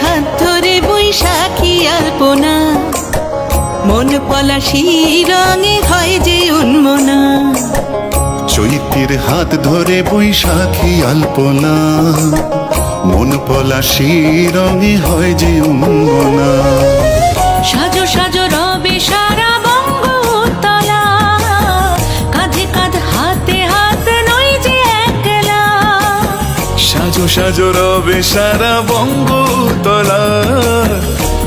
হাত ধরে বৈশাখী আলপনা, মন পলাশি রঙে হয় যে উন্মনা। চৈত্রের হাত ধরে বৈশাখী আলপনা, মন পলাশি রঙে হয় যে উন্মনা। সাজো সাজো রবে সারা বঙ্গতলা, কাঁধে কাঁধ হাতে হাত নই যে একলা। সাজো সাজো রবে সারা বঙ্গতলা,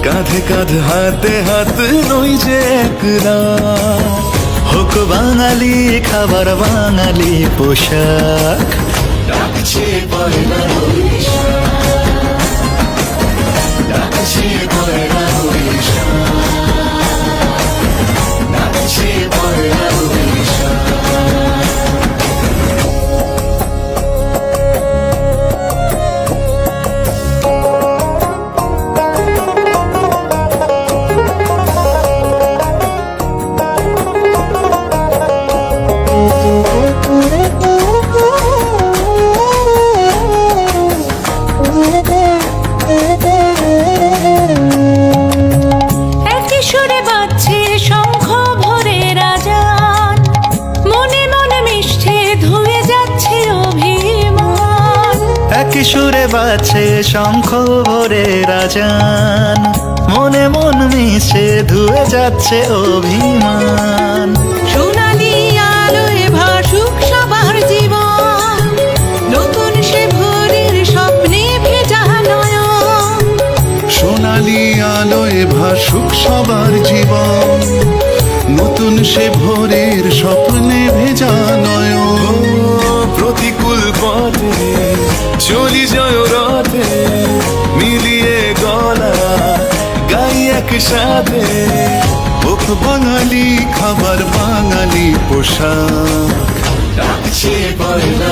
কাঁধে কাঁধ হাতে হাত নই যে একলা। হোক বাঙালি খাবার বাঙালি পোশাক, ডাকছে পয়লা বৈশাখ, ডাকছে পয়লা বৈশাখ, ডাকছে পয়লা বৈশাখ। একই সুরে বাজছে শঙ্খ ভোরের আজান, মনে মনে মিশছে ধুয়ে যাচ্ছে অভিমান। একই সুরে বাজছে শঙ্খ ভোরের আজান, মনে মন মিশে ধুয়ে যাচ্ছে অভিমান। সোনালি আলোয় ভাসুক সবার জীবন, নতুন সে ভোরের স্বপ্নে ভেজা নয়ন। সোনালি আলোয় ভাসুক সবার জীবন, নতুন সে ভোরের স্বপ্নে ভেজা নয়ন। প্রতিকূল পথে চলি জয় রথে, মিলিয়ে গলা গাই একসাথে। হোক বাঙালি খাবার বাঙালি পোশাক, ডাকছে পয়লা